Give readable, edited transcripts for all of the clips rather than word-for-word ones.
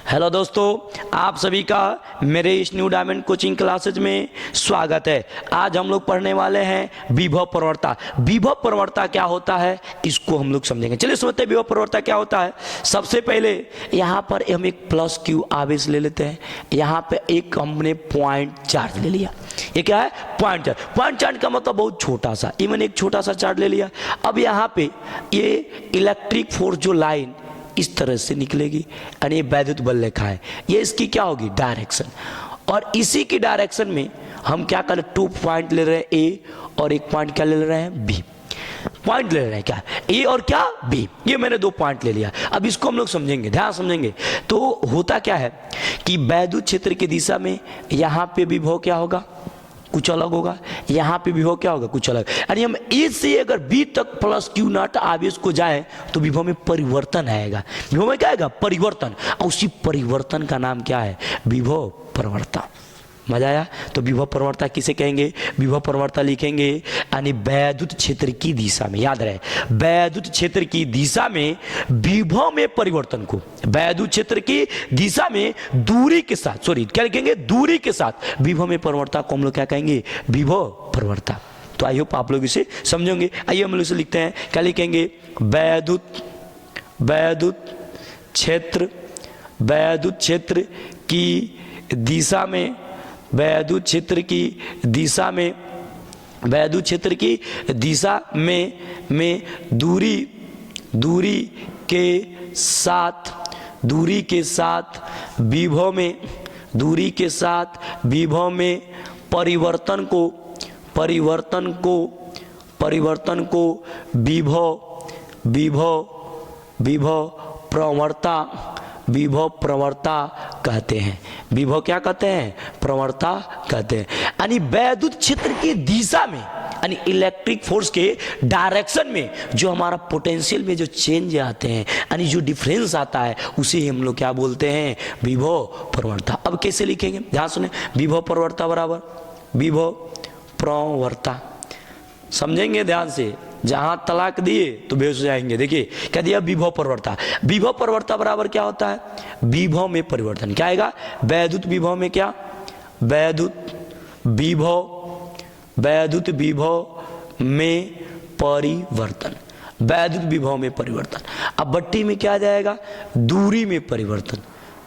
Hello दोस्तों, आप सभी का मेरे इस न्यू डायमंड कोचिंग क्लासेज में स्वागत है। आज हम लोग पढ़ने वाले हैं विभव प्रवणता। विभव प्रवणता क्या होता है इसको हम लोग समझेंगे। चलिए समझते हैं विभव प्रवणता क्या होता है। सबसे पहले यहाँ पर हम एक प्लस क्यू आवेश ले लेते हैं। यहाँ पे एक हमने पॉइंट चार्ज ले लिया। ये क्या है? Point charge. पॉइंट चार्ज का मतलब बहुत छोटा सा, इवन एक छोटा सा चार्ज ले लिया। अब यहाँ पे ये इलेक्ट्रिक फोर्स जो लाइन इस तरह से निकलेगी यानी ये वैद्युत बल रेखा है, ये इसकी क्या होगी? डायरेक्शन। और इसी की डायरेक्शन में हम क्या कर 2 पॉइंट ले रहे हैं ए, और एक पॉइंट क्या ले रहे हैं? बी। पॉइंट ले रहे हैं क्या? ए और क्या? बी। ये मैंने 2 पॉइंट ले लिया। अब इसको हम लोग समझेंगे, ध्यान समझेंगे। तो होता क्या है कि वैद्युत क्षेत्र की दिशा में यहाँ पे विभव क्या होगा? कुछ अलग होगा। यहाँ पे विभव क्या होगा? कुछ अलग। यानी हम ए से अगर बी तक प्लस क्यू नॉट आवेश को जाए तो विभव में परिवर्तन आएगा। विभव में क्या आएगा? परिवर्तन। और उसी परिवर्तन का नाम क्या है? विभव प्रवणता। मजा आया? तो विभव प्रवणता किसे कहेंगे? विभव प्रवणता लिखेंगे यानी वैद्युत क्षेत्र की दिशा में, याद रहे, वैद्युत क्षेत्र की दिशा में विभव में परिवर्तन को, वैद्युत क्षेत्र की दिशा में दूरी के साथ, सॉरी क्या लिखेंगे? दूरी के साथ विभव में परिवर्तन को हम लोग क्या कहेंगे? विभव प्रवणता। तो आई होप आप लोग इसे समझेंगे। आइए हम लोग इसे लिखते हैं। क्या लिखेंगे? वैद्युत क्षेत्र की दिशा में, वैद्युत क्षेत्र की दिशा में, वैद्युत क्षेत्र की दिशा में दूरी के साथ विभव में, दूरी के साथ विभव में परिवर्तन को विभव प्रवणता कहते हैं। विभव क्या कहते हैं? प्रवणता कहते हैं। यानी वैद्युत क्षेत्र की दिशा में, यानी इलेक्ट्रिक फोर्स के डायरेक्शन में जो हमारा पोटेंशियल में जो चेंज आते हैं, यानी जो डिफरेंस आता है, उसे हम लोग क्या बोलते हैं? विभव प्रवणता। अब कैसे लिखेंगे? ध्यान सुने। विभव प्रवणता बराबर विभव प्रवणता। समझेंगे ध्यान से। जहां तलाक दिए तो बेहोश हो जाएंगे। देखिए क्या दिया? विभव प्रवणता। विभव प्रवणता बराबर क्या होता है? विभव में परिवर्तन। क्या आएगा? वैद्युत विभव में क्या? वैद्युत विभव में परिवर्तन। वैद्युत विभव में परिवर्तन। अब बट्टी में क्या आ जाएगा? दूरी में परिवर्तन।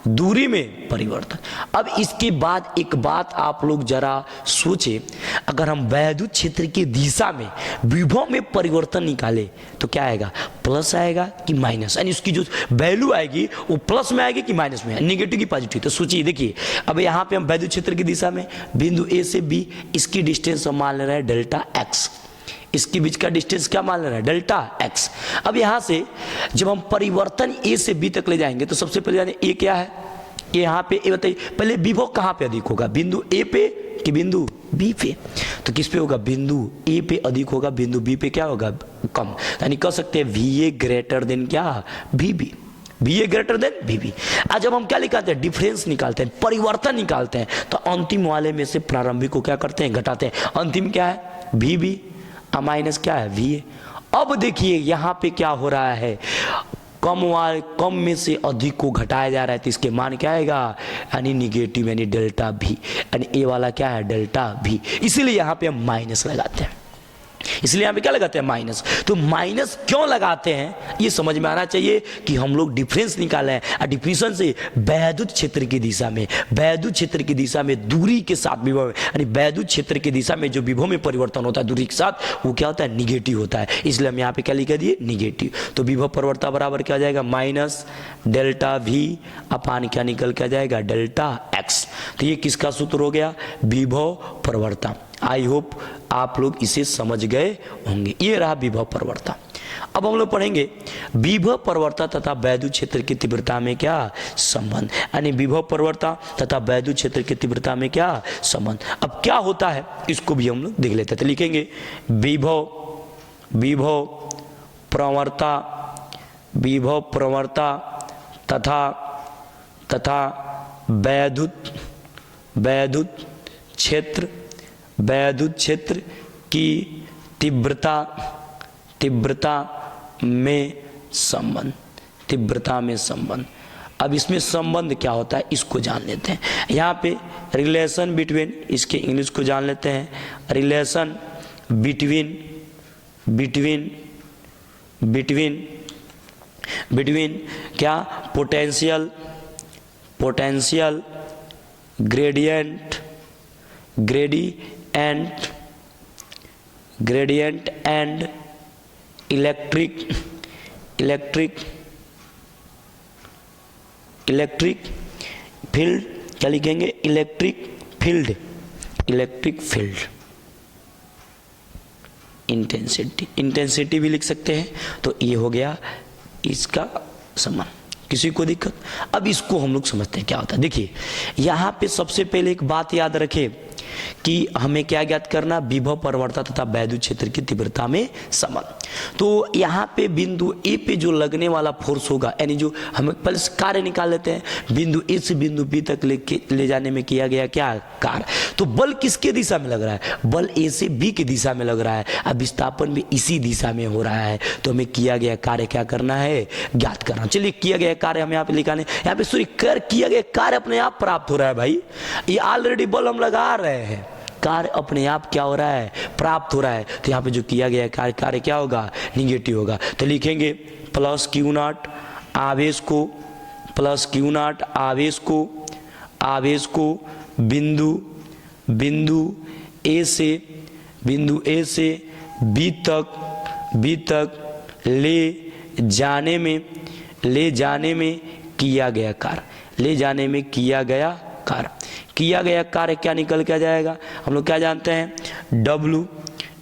दूरी में परिवर्तन। अब इसके बाद एक बात आप लोग जरा सोचे, अगर हम वैद्युत क्षेत्र की दिशा में विभव में परिवर्तन निकाले तो क्या आएगा? प्लस आएगा कि माइनस? यानी उसकी जो वैल्यू आएगी वो प्लस में आएगी कि माइनस में? नेगेटिव की पॉजिटिव? तो सोचिए। देखिए अब यहाँ पे हम वैद्युत क्षेत्र की दिशा में बिंदु ए से बी, इसकी डिस्टेंस हम मान ले रहे हैं डेल्टा एक्स, इसके बीच का डिस्टेंस क्या मान लेना है? Delta x. अब यहां से जब हम परिवर्तन ए से बी तक ले जाएंगे तो सबसे पहले जाने ए क्या है? ये यहाँ पे ए बताइए, पहले विभव कहां पे अधिक होगा? बिंदु ए पे कि बिंदु बी पे? तो किस पे होगा? बिंदु ए पे अधिक होगा, बिंदु बी पे क्या होगा? कम। यानी कह सकते हैं वी ए ग्रेटर देन क्या? V B. V A greater than V B. आज जब हम क्या निकालते हैं? डिफरेंस निकालते हैं, परिवर्तन निकालते हैं, तो अंतिम वाले में से प्रारंभिक को क्या करते हैं? घटाते हैं। अंतिम क्या है? वी बी माइनस क्या है? V A. अब देखिए यहाँ पे क्या हो रहा है? कम में से अधिक को घटाया जा रहा है, तो इसके मान क्या आएगा? यानी निगेटिव, यानी डेल्टा भी। यानी ए वाला क्या है? डेल्टा भी। इसीलिए यहाँ पे हम माइनस लगाते हैं। इसलिए यहाँ पे क्या लगाते हैं? माइनस। तो माइनस क्यों लगाते हैं ये समझ में आना चाहिए कि हम लोग डिफरेंस निकाले हैं। और डिफरेंस से वैद्युत क्षेत्र की दिशा में, वैद्युत क्षेत्र की दिशा में दूरी के साथ विभव, यानी वैद्युत क्षेत्र की दिशा में जो विभव में परिवर्तन होता है दूरी के साथ, वो क्या होता है? निगेटिव होता है। इसलिए हम यहाँ पे क्या लिख दिए? निगेटिव। तो विभव प्रवणता बराबर क्या हो जाएगा? माइनस डेल्टा भी अपान क्या निकल के आ जाएगा? Delta x. तो ये किसका सूत्र हो गया? विभव प्रवणता। आई होप आप लोग इसे समझ गए होंगे। ये रहा विभव प्रवणता। अब हम लोग पढ़ेंगे विभव प्रवणता तथा वैद्युत क्षेत्र की तीव्रता में क्या संबंध। यानी विभव प्रवणता तथा वैद्युत क्षेत्र की तीव्रता में क्या संबंध। अब क्या होता है इसको भी हम लोग देख लेते हैं। तो लिखेंगे विभव प्रवणता तथा वैद्युत क्षेत्र की तीव्रता में संबंध। अब इसमें संबंध क्या होता है इसको जान लेते हैं। यहाँ पे रिलेशन बिटवीन, इसके इंग्लिश को जान लेते हैं, relation between between between between क्या, potential potential gradient gradient gradient and electric electric electric field, क्या लिखेंगे, electric field, electric field intensity, intensity भी लिख सकते हैं। तो ये हो गया इसका संबंध। किसी को दिक्कत? अब इसको हम लोग समझते हैं क्या होता है। देखिए यहाँ पे सबसे पहले एक बात याद रखें कि हमें क्या ज्ञात करना, विभव प्रवणता तथा वैद्युत क्षेत्र की तीव्रता में संबंध। तो यहाँ पे बिंदु ए पे जो लगने वाला फोर्स होगा, यानी जो हमें पहले कार्य निकाल लेते हैं, बिंदु ए से बिंदु बी तक ले जाने में किया गया क्या, कार्य। तो बल किसके दिशा में लग रहा है, बल ए से बी की दिशा में लग रहा है। अब विस्थापन भी इसी दिशा में हो रहा है, तो हमें किया गया कार्य क्या करना है, ज्ञात करना। चलिए किया गया कार्य हम यहाँ पे लिखा नहीं, यहाँ पे सॉरी किया गया कार्य अपने आप प्राप्त हो रहा है भाई, ये ऑलरेडी बल हम लगा रहे हैं, कार्य अपने आप क्या हो रहा है, प्राप्त हो रहा है। तो यहाँ पे जो किया गया कार्य, कार्य क्या होगा, निगेटिव होगा। तो लिखेंगे प्लस क्यू नॉट आवेश को, प्लस क्यू नॉट आवेश को बिंदु ए से बी तक ले जाने में किया गया कार्य, ले जाने में किया गया कार्य। किया गया कार्य क्या निकल के आ जाएगा, हम लोग क्या जानते हैं, W।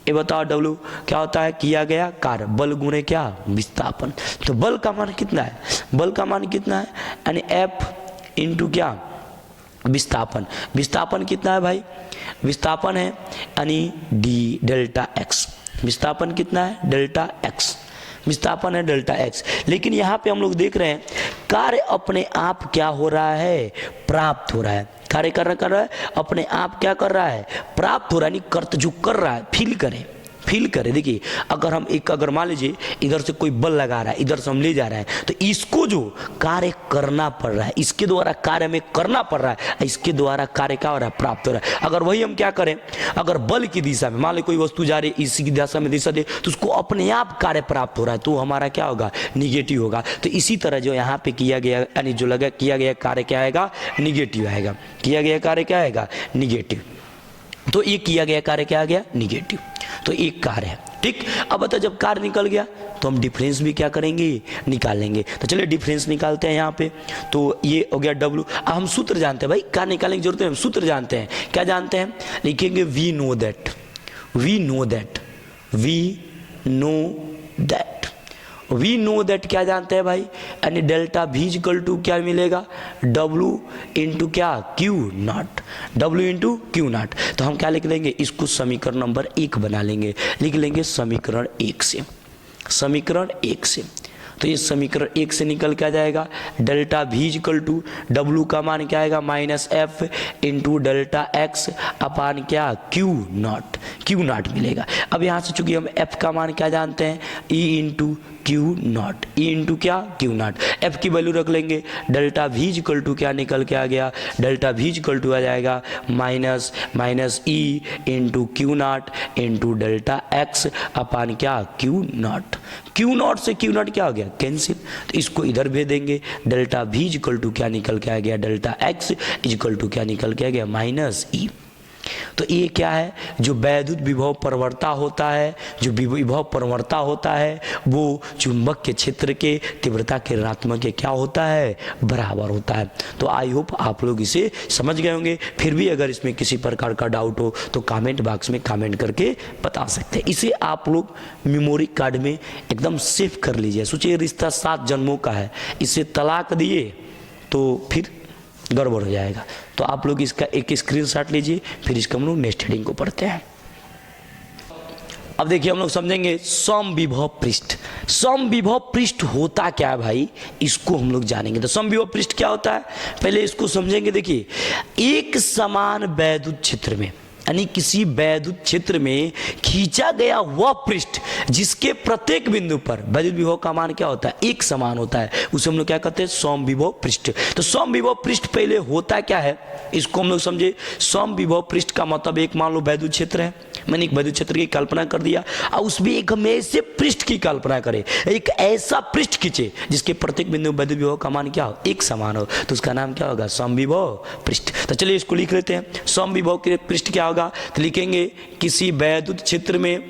ये बताओ W क्या होता है, किया गया कार्य, बल गुणे क्या, विस्थापन। तो बल का मान कितना है, बल का मान कितना है, यानी F इंटू क्या, विस्थापन। विस्थापन कितना है भाई, विस्थापन है यानी डी डेल्टा x। विस्थापन कितना है, डेल्टा x, विस्थापन है डेल्टा x। लेकिन यहाँ पे हम लोग देख रहे हैं कार्य अपने आप क्या हो रहा है, प्राप्त हो रहा है। कार्य कर रहा है अपने आप क्या कर रहा है, प्राप्त हो रहा है, यानी कर्त जो कर रहा है, फील करे। देखिए अगर मान लीजिए इधर से कोई बल लगा रहा है, इधर से हम ले जा रहे हैं, तो इसको जो कार्य करना पड़ रहा है, इसके द्वारा कार्य में करना पड़ रहा है, इसके द्वारा कार्य क्या हो रहा है, प्राप्त हो रहा है। अगर वही हम क्या करें, अगर बल की दिशा में मान लो कोई वस्तु जा रही है, इसी की दिशा में दिशा दे, तो उसको अपने आप कार्य प्राप्त हो रहा है, तो हमारा क्या होगा, निगेटिव होगा। तो इसी तरह जो यहाँ पे किया गया, यानी जो लगा किया गया कार्य क्या आएगा, निगेटिव आएगा। किया गया कार्य क्या आएगा, निगेटिव। तो ये किया गया कार्य क्या आ गया, निगेटिव। तो एक कार्य है, ठीक। अब बता जब कार्य निकल गया तो हम डिफरेंस भी क्या करेंगे, निकाल लेंगे। तो चलिए डिफरेंस निकालते हैं यहाँ पे। तो ये हो गया W। अब हम सूत्र जानते हैं भाई, कार्य निकालने की जरूरत है, हम सूत्र जानते हैं। क्या जानते हैं, लिखेंगे we know that we know that क्या जानते हैं भाई, यानी डेल्टा V इक्वल टू क्या मिलेगा, W इंटू क्या, Q not, W into Q not. तो हम क्या लिख लेंगे, इसको समीकरण नंबर 1 बना लेंगे, लिख लेंगे समीकरण 1 से, समीकरण 1 से। तो ये समीकरण 1 से निकल के आ जाएगा, delta V equal to W का मान क्या आएगा, minus F into delta X अपान क्या, Q नॉट मिलेगा। अब यहाँ से चूंकि हम F का मान क्या जानते हैं, E into Q not, E into क्या, क्यू नॉट। एफ की वैल्यू रख लेंगे, डेल्टा V इक्वल टू क्या निकल के आ गया, डेल्टा V इक्वल टू आ जाएगा minus E into Q not into delta X अपान क्या, क्यू नॉट। क्यू नॉट से क्यू नॉट क्या हो गया, कैंसिल। तो इसको इधर भेज देंगे, डेल्टा V इक्वल टू क्या निकल के आ गया, डेल्टा X इक्वल टू क्या निकल के आ गया, माइनस ई। तो ये क्या है, जो वैद्युत विभव प्रवणता होता है, जो विभव प्रवणता होता है वो चुंबक के क्षेत्र के तीव्रता के ऋणात्मक के क्या होता है, बराबर होता है। तो आई होप आप लोग इसे समझ गए होंगे। फिर भी अगर इसमें किसी प्रकार का डाउट हो तो कमेंट बॉक्स में कमेंट करके बता सकते हैं। इसे आप लोग मेमोरी कार्ड में एकदम सेव कर लीजिए। सोचिए रिश्ता 7 जन्मों का है, इसे तलाक दिए तो फिर गड़बड़ हो जाएगा। तो आप लोग इसका एक स्क्रीनशॉट लीजिए, फिर इसका हम लोग नेक्स्ट हेडिंग को पढ़ते हैं। अब देखिए हम लोग समझेंगे समविभव पृष्ठ। समविभव पृष्ठ होता क्या है भाई, इसको हम लोग जानेंगे। तो समविभव पृष्ठ क्या होता है, पहले इसको समझेंगे। देखिए एक समान वैद्युत क्षेत्र में, यानी किसी वैद्युत क्षेत्र में खींचा गया वह पृष्ठ जिसके प्रत्येक बिंदु पर वैद्युत विभव का मान क्या होता है, एक समान होता है, उसे हम लोग क्या कहते हैं, समविभव पृष्ठ। तो समविभव पृष्ठ पहले होता क्या है, इसको हम लोग समझे। समविभव पृष्ठ का मतलब एक मान लो वैद्युत क्षेत्र है, मैंने एक वैद्युत क्षेत्र की कल्पना कर दिया और उसमें एक हम ऐसे पृष्ठ की कल्पना करें, एक ऐसा पृष्ठ खींचे जिसके प्रत्येक बिंदु वैद्युत विभव का मान क्या हो, एक समान हो, तो उसका नाम क्या होगा, समविभव पृष्ठ। तो चलिए इसको लिख लेते हैं। समविभव पृष्ठ क्या होगा, तो लिखेंगे किसी वैद्युत क्षेत्र में,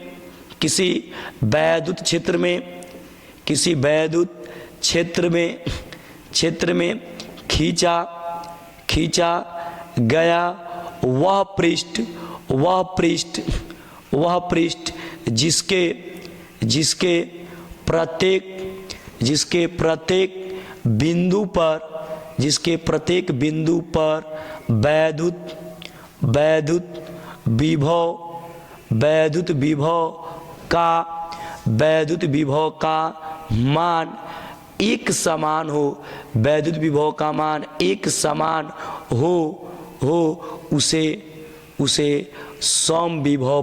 किसी वैद्युत क्षेत्र में, किसी वैद्युत क्षेत्र में खींचा गया वह पृष्ठ जिसके प्रत्येक बिंदु पर वैद्युत विभव का मान एक समान हो, वैद्युत विभव का मान एक समान हो उसे समविभव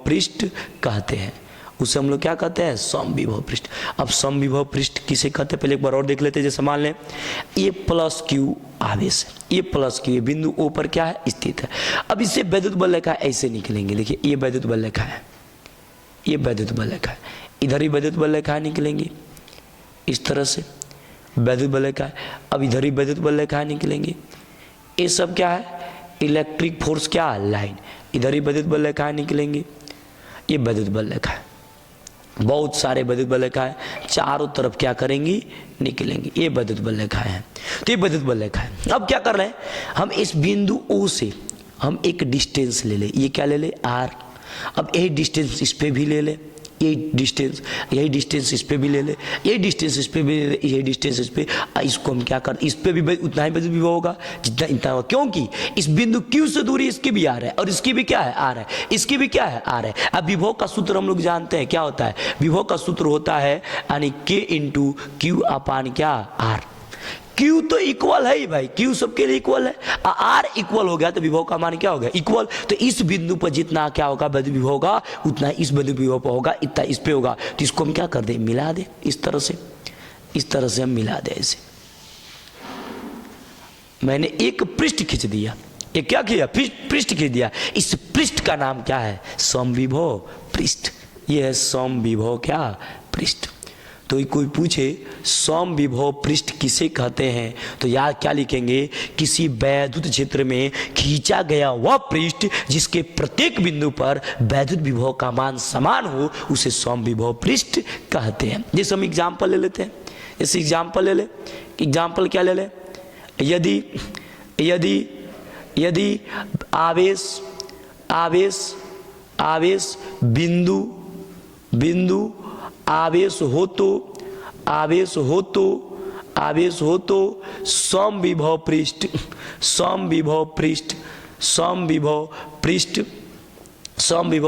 पृष्ठ कहते हैं। उसे हम लोग क्या कहते हैं, समविभव पृष्ठ। अब समविभव पृष्ठ किसे कहते हैं, पहले एक बार और देख लेते हैं। जैसे मान लें A प्लस क्यू आवेश है, A प्लस क्यू बिंदु O पर क्या है, स्थित है। अब इससे वैद्युत बल रेखा ऐसे निकलेंगे, देखिए ये वैद्युत बल रेखा है, ये वैद्युत बल रेखा है, इधर ही वैद्युत बल रेखा निकलेंगी, इस तरह से वैद्युत बल रेखा है। अब इधर ही वैद्युत बल रेखा निकलेंगी, ये सब क्या है, इलेक्ट्रिक फोर्स क्या है, लाइन। इधर ही वैद्युत बल रेखा निकलेंगी, ये वैद्युत बल रेखा है, बहुत सारे वैद्युत बल रेखा है, चारों तरफ क्या करेंगी, निकलेंगी, ये वैद्युत बल रेखा है। तो ये वैद्युत बल रेखा है। अब क्या कर रहे हैं हम, इस बिंदु O से हम एक डिस्टेंस ले ले, ये क्या ले ले, R। अब यही डिस्टेंस इस पे भी ले ले, यही डिस्टेंस इस पे भी ले ले, यही डिस्टेंस इस पे भी ले ले, यही डिस्टेंस इस पे, इसको हम क्या कर, इस पे भी उतना ही वैद्युत विभव होगा जितना इतना होगा, क्योंकि इस बिंदु Q से दूरी इसकी भी R है और इसकी भी क्या है, R है, इसकी भी क्या है, R है। अब विभव का सूत्र हम लोग जानते हैं क्या होता है, विभव का सूत्र होता है यानी K इंटू Q अपान क्या, R। Q तो इक्वल है ही भाई, Q सबके लिए इक्वल है, R इक्वल हो गया तो विभव का मान क्या हो गया, इक्वल। तो इस बिंदु पर जितना क्या होगा वैद्युत विभव होगा, उतना इस वैद्युत विभव पर होगा, इतना इस पे होगा। तो इसको हम क्या कर दे, मिला दे, इस तरह से हम मिला दे। ऐसे मैंने एक पृष्ठ खींच दिया, एक क्या किया, पृष्ठ खींच दिया। इस पृष्ठ का नाम क्या है, समविभव पृष्ठ। ये है समविभव क्या, पृष्ठ। तो कोई पूछे समविभव पृष्ठ किसे कहते हैं, तो यार क्या लिखेंगे, किसी वैद्युत क्षेत्र में खींचा गया वह पृष्ठ जिसके प्रत्येक बिंदु पर वैद्युत विभव का मान समान हो, उसे समविभव पृष्ठ कहते हैं। जैसे हम एग्जाम्पल ले लेते हैं, जैसे एग्जाम्पल ले ले, एग्जाम्पल क्या ले ले, यदि आवेश बिंदु आवेश हो तो समविभव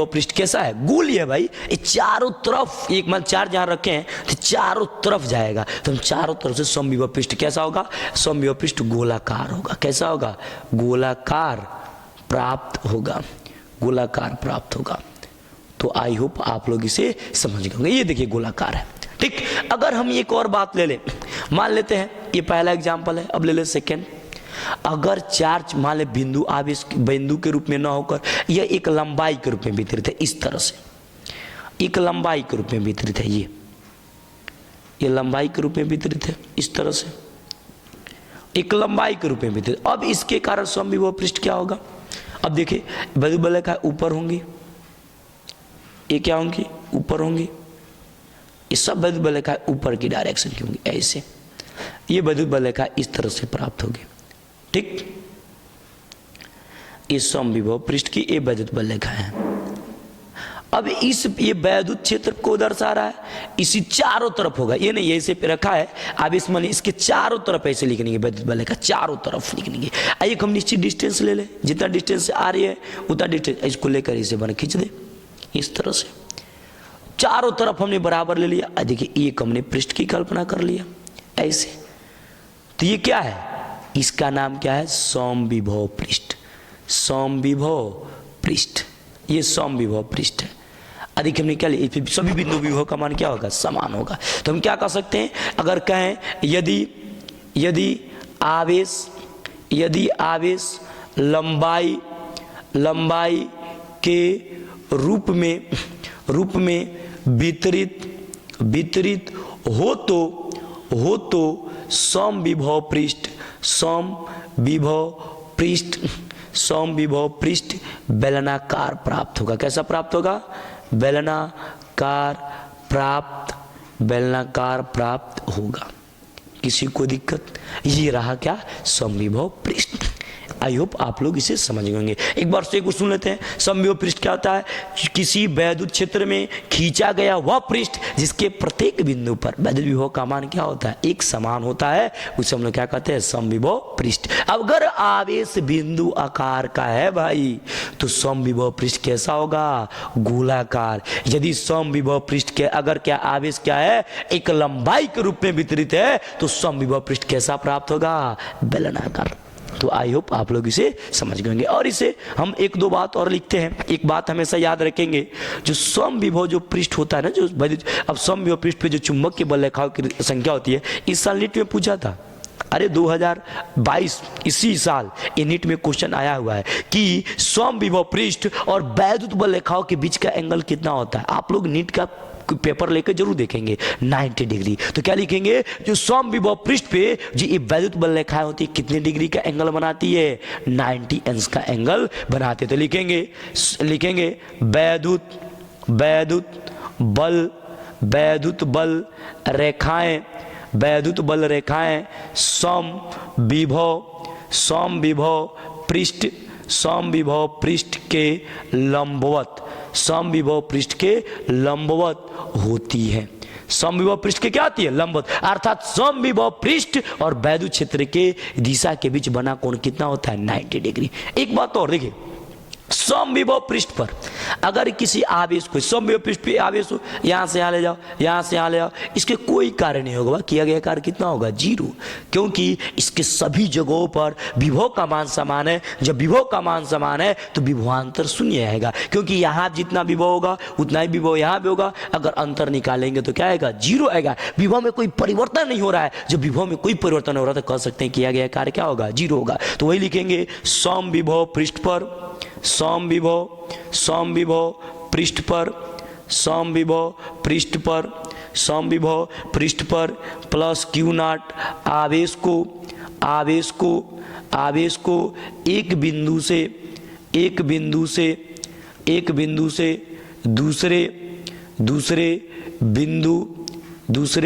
पृष्ठ कैसा है, गोल है भाई, ये चारों तरफ, एक मान चार जहां रखे हैं तो चारों तरफ जाएगा, तो हम चारों तरफ से समविभव पृष्ठ कैसा होगा, समविभव पृष्ठ गोलाकार होगा। कैसा होगा, गोलाकार प्राप्त होगा। तो आई होप आप लोग इसे समझ गए होंगे। ये देखिए गोलाकार है, ठीक। अगर हम एक और बात ले ले, मान लेते हैं ये पहला एग्जाम्पल है, अब ले ले सेकेंड। अगर चार्ज मान ले बिंदु आवेश बिंदु के रूप में ना होकर यह एक लंबाई के रूप में वितरित है, इस तरह से एक लंबाई के रूप में वितरित है, ये लंबाई के रूप में वितरित है, इस तरह से एक लंबाई के रूप में वितरित। अब इसके कारण समविभव पृष्ठ क्या होगा, अब देखिए वैद्युत बल रेखा ऊपर होंगी, ये क्या होंगी, ऊपर होंगी, ये सब वैद्युत बल रेखा ऊपर की डायरेक्शन की होंगी, ऐसे ये वैद्युत बल रेखा इस तरह से प्राप्त होगी, ठीक। ये समविभव पृष्ठ की ये वैद्युत बल रेखा है। अब ये वैद्युत क्षेत्र को दर्शा रहा है, इसी चारों तरफ होगा, ये नहीं ऐसे पे रखा है आवेश मान इसके चारों तरफ ऐसे लिखने की वैद्युत बल रेखा चारों तरफ लिखने की। एक हम निश्चित डिस्टेंस ले ले, जितना डिस्टेंस से आ रही है उतना डिस्टेंस इसको लेकर इसे बना खींच दे, इस तरह से चारों तरफ हमने बराबर ले लिया। देखिए एक हमने पृष्ठ की कल्पना कर लिया ऐसे, तो ये क्या है, इसका नाम क्या है? समविभव पृष्ठ। समविभव पृष्ठ, ये समविभव पृष्ठ है। अधिक हमने क्या लिया? सभी बिंदु विभव का मान क्या होगा? समान होगा। तो हम क्या कर सकते हैं? अगर कहें यदि आवेश लंबाई के रूप में वितरित हो तो समविभव पृष्ठ बेलनाकार प्राप्त होगा। कैसा प्राप्त होगा? बेलनाकार प्राप्त होगा। किसी को दिक्कत? ये रहा क्या? समविभव पृष्ठ। आई होप आप लोग इसे समझ गए। एक बार से सुन लेते हैं। समविभव पृष्ठ क्या होता है? किसी वैद्युत क्षेत्र में खींचा गया वह पृष्ठ जिसके प्रत्येक बिंदु पर वैद्युत विभव का मान क्या होता है? एक समान होता है, उसे हम लोग क्या कहते हैं? समविभव पृष्ठ। अगर आवेश बिंदु आकार का है भाई, तो समविभव पृष्ठ कैसा होगा? गोलाकार। यदि समविभव पृष्ठ के अगर क्या आवेश क्या है? एक लंबाई के रूप में वितरित है, तो समविभव पृष्ठ कैसा प्राप्त होगा? बेलनाकार। तो आई होप आप लोग इसे समझ गएंगे। और इसे हम एक दो बात और लिखते हैं। एक बात हमेशा याद रखेंगे, जो समविभव जो पृष्ठ होता है ना, जो अब समविभव पृष्ठ पे जो चुंबक के बल रेखाओं की संख्या होती है, इस साल नीट में पूछा था। अरे 2022 इसी साल ये नीट में क्वेश्चन आया हुआ है कि समविभव पृष्ठ और वैद्युत बल रेखाओं के बीच का एंगल कितना होता है। आप लोग नीट का पेपर लेकर जरूर देखेंगे। 90 डिग्री। तो क्या लिखेंगे? जो समविभव पृष्ठ पे जो ये वैद्युत बल रेखाएं होती है, कितने डिग्री का एंगल बनाती है? 90 अंश का एंगल बनाते। तो लिखेंगे वैद्युत बल रेखाएं समविभव पृष्ठ के लंबवत होती है। समविभव पृष्ठ के क्या आती है? लंबवत। अर्थात समविभव पृष्ठ और वैद्युत क्षेत्र के दिशा के बीच बना कोण कितना होता है? 90 डिग्री। एक बात और देखिए, समविभव पृष्ठ पर अगर किसी आवेश को समविभव पृष्ठ पे आवेश हो, यहां से यहां ले जाओ, यहां से यहां ले जाओ, इसके कोई कार्य नहीं होगा। किया गया कार्य कितना होगा? 0। क्योंकि इसके सभी जगहों पर विभव का मान समान है। जब विभव का मान समान है तो विभवांतर शून्य आएगा, क्योंकि यहां जितना विभव होगा उतना ही विभव यहां भी होगा। अगर अंतर निकालेंगे तो क्या आएगा? 0 आएगा। विभव में कोई परिवर्तन नहीं हो रहा है। जब विभव में कोई परिवर्तन हो रहा है तो कह सकते हैं किया गया कार्य क्या होगा? 0 होगा। तो वही लिखेंगे, समविभव पृष्ठ पर समविभव पृष्ठ पर प्लस Q0 आवेश को एक बिंदु से दूसरे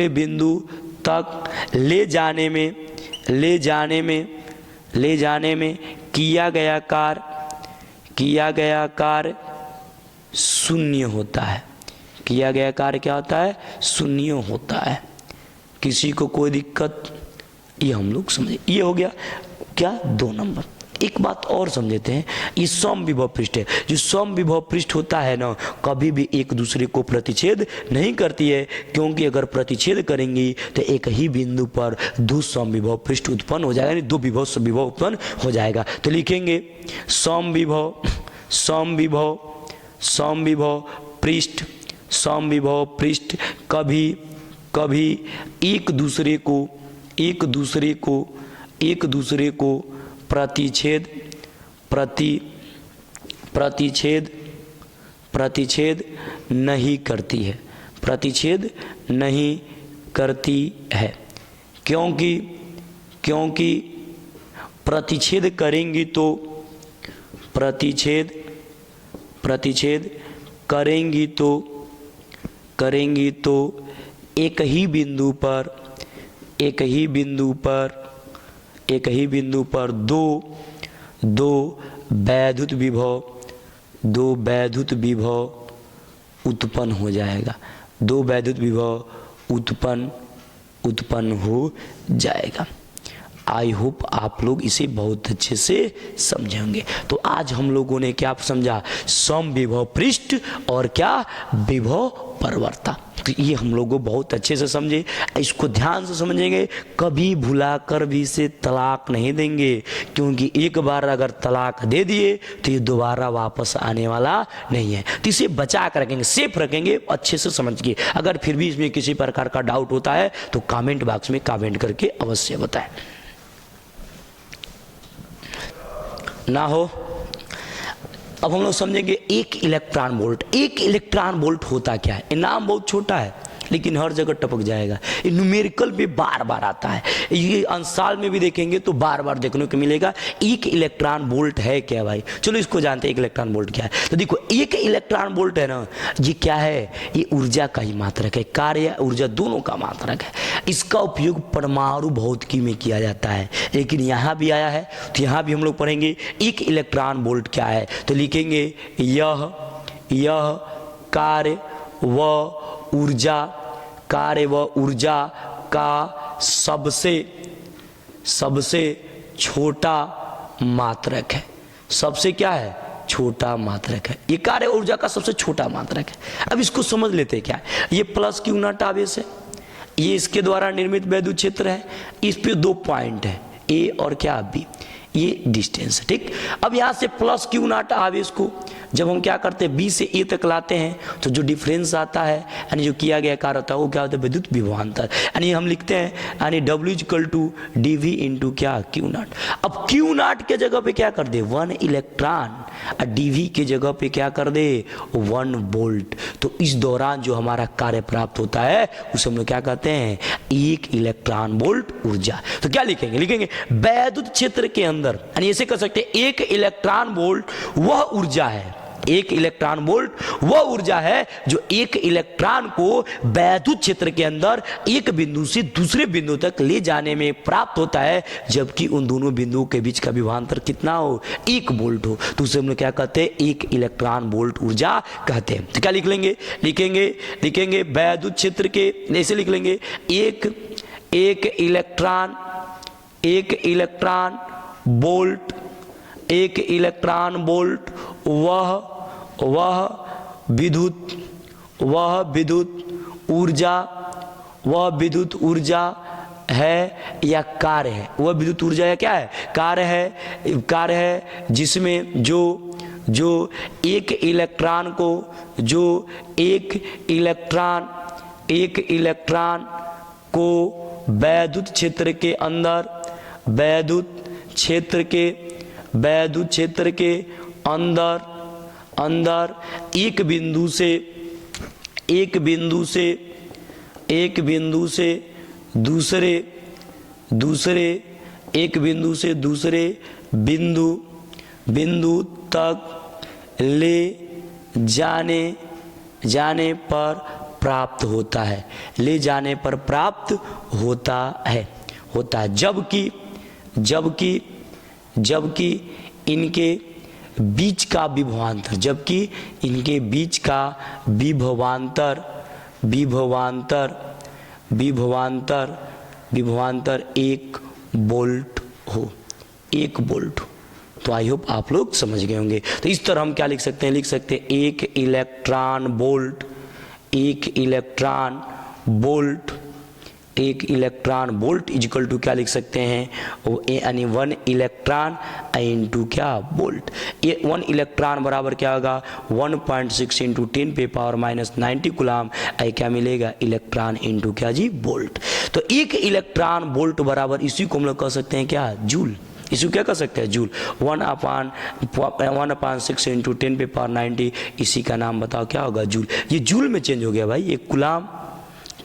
बिंदु तक ले जाने में किया गया कार्य शून्य होता है। किया गया कार्य क्या होता है? शून्य होता है। किसी को कोई दिक्कत? ये हम लोग समझे। ये हो गया क्या? 2 नंबर। एक बात और समझते हैं, ये समविभव पृष्ठ है। जो समविभव पृष्ठ होता है ना, कभी भी एक दूसरे को प्रतिच्छेद नहीं करती है, क्योंकि अगर प्रतिच्छेद करेंगी तो एक ही बिंदु पर 2 समविभव पृष्ठ उत्पन्न हो जाएगा, यानी 2 विभव समविभव उत्पन्न हो जाएगा। तो लिखेंगे समविभव पृष्ठ कभी एक दूसरे को प्रतिच्छेद नहीं करती है। क्योंकि प्रतिच्छेद करेंगी तो एक ही बिंदु पर दो वैद्युत विभव उत्पन्न हो जाएगा। 2 वैद्युत विभव उत्पन्न हो जाएगा। आई होप आप लोग इसे बहुत अच्छे से समझे होंगे। तो आज हम लोगों ने क्या समझा, समविभव पृष्ठ और क्या विभव परवर्ता। तो ये हम लोगों बहुत अच्छे से समझे, इसको ध्यान से समझेंगे, कभी भुला कर भी इसे तलाक नहीं देंगे, क्योंकि एक बार अगर तलाक दे दिए तो ये दोबारा वापस आने वाला नहीं है। तो इसे बचा कर रखेंगे, सेफ रखेंगे, अच्छे से समझ के। अगर फिर भी इसमें किसी प्रकार का डाउट होता है तो कमेंट बॉक्स में कमेंट करके अवश्य बताएं। ना हो अब हम लोग समझेंगे एक इलेक्ट्रॉन वोल्ट। एक इलेक्ट्रॉन वोल्ट होता क्या है? ये नाम बहुत छोटा है लेकिन हर जगह टपक जाएगा। ये न्यूमेरिकल में बार बार आता है, ये अंशाल में भी देखेंगे तो बार बार देखने को मिलेगा। एक इलेक्ट्रॉन वोल्ट है क्या भाई? चलो इसको जानते हैं एक इलेक्ट्रॉन वोल्ट क्या है। तो देखो एक इलेक्ट्रॉन वोल्ट है ना, ये क्या है? ये ऊर्जा का ही मात्रक है, कार्य ऊर्जा दोनों का मात्रक है। इसका उपयोग परमाणु भौतिकी में किया जाता है, लेकिन यहाँ भी आया है तो यहाँ भी हम लोग पढ़ेंगे एक इलेक्ट्रॉन वोल्ट क्या है। तो लिखेंगे यह कार्य व ऊर्जा, कार्य व ऊर्जा का सबसे छोटा मात्रक है। सबसे क्या है? छोटा मात्रक है। ये कार्य ऊर्जा का सबसे छोटा मात्रक है। अब इसको समझ लेते हैं क्या है। ये प्लस क्यू नॉट आवेश है, ये इसके द्वारा निर्मित वैद्युत क्षेत्र है। इस पे 2 पॉइंट है, ए और क्या बी, ये डिस्टेंस है। ठीक, अब यहाँ से प्लस क्यू नॉट आवेश को जब हम क्या करते हैं बी से ए तक लाते हैं तो जो डिफरेंस आता है यानी जो किया गया कार्य होता है वो क्या होता है? विद्युत विभवांतर। यानी हम लिखते हैं यानी W = dV इंटू क्या क्यू नॉट। अब क्यू नॉट के जगह पे क्या कर दे? 1 इलेक्ट्रॉन, और dV के जगह पे क्या कर दे? 1 वोल्ट। तो इस दौरान जो हमारा कार्य प्राप्त होता है उसे हम लोग क्या कहते हैं? 1 इलेक्ट्रॉन वोल्ट ऊर्जा। तो क्या लिखेंगे? लिखेंगे वैद्युत क्षेत्र के अंदर, यानी ऐसे कर सकते हैं 1 इलेक्ट्रॉन वोल्ट वह ऊर्जा है, 1 इलेक्ट्रॉन वोल्ट वह ऊर्जा है जो 1 इलेक्ट्रॉन को वैद्युत क्षेत्र के अंदर एक बिंदु से दूसरे बिंदु तक ले जाने में प्राप्त होता है, जबकि उन दोनों बिंदुओं के बीच का विभवांतर कितना हो? 1 वोल्ट हो। तो उसे हम लोग क्या कहते हैं? 1 इलेक्ट्रॉन वोल्ट ऊर्जा कहते हैं। तो क्या लिख लेंगे? लिखेंगे वैद्युत क्षेत्र के, ऐसे लिख लेंगे एक इलेक्ट्रॉन वोल्ट, 1 इलेक्ट्रॉन वोल्ट वह विद्युत ऊर्जा है या कार्य है। वह विद्युत ऊर्जा या क्या है? कार्य है जिसमें जो एक इलेक्ट्रॉन को वैद्युत क्षेत्र के अंदर एक बिंदु से दूसरे बिंदु तक ले जाने पर प्राप्त होता है। जबकि इनके बीच का विभवांतर 1 वोल्ट हो। तो आई होप आप लोग समझ गए होंगे। तो इस तरह हम क्या लिख सकते हैं? 1 इलेक्ट्रॉन वोल्ट इक्वल टू क्या लिख सकते हैं? वो यानी 1 इलेक्ट्रॉन इंटू क्या वोल्ट। ये 1 इलेक्ट्रॉन बराबर क्या होगा? 1.6 इंटू 10⁻⁻90 कूलम। क्या मिलेगा? इलेक्ट्रॉन इंटू क्या जी? वोल्ट। तो 1 इलेक्ट्रॉन वोल्ट बराबर इसी को हम लोग कह सकते हैं क्या? जूल। इसको क्या कर सकते हैं? जूल। 1/6 इंटू 10⁻90, इसी का नाम बताओ क्या होगा? जूल। ये जूल में चेंज हो गया भाई। ये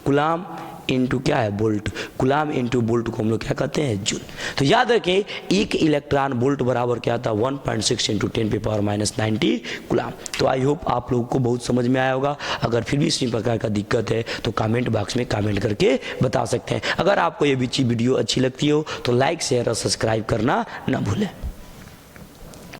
कुलाम इंटू क्या है? वोल्ट। कुलाम इंटू वोल्ट को हम लोग क्या कहते हैं? जूल। तो याद रखें 1 इलेक्ट्रॉन वोल्ट बराबर क्या था? 1.6 इंटू 10⁻90 कुलाम। तो आई होप आप लोगों को बहुत समझ में आया होगा। अगर फिर भी इसी प्रकार का दिक्कत है तो कमेंट बॉक्स में कमेंट करके बता सकते हैं। अगर आपको ये वीडियो अच्छी लगती हो तो लाइक शेयर और सब्सक्राइब करना ना भूलें।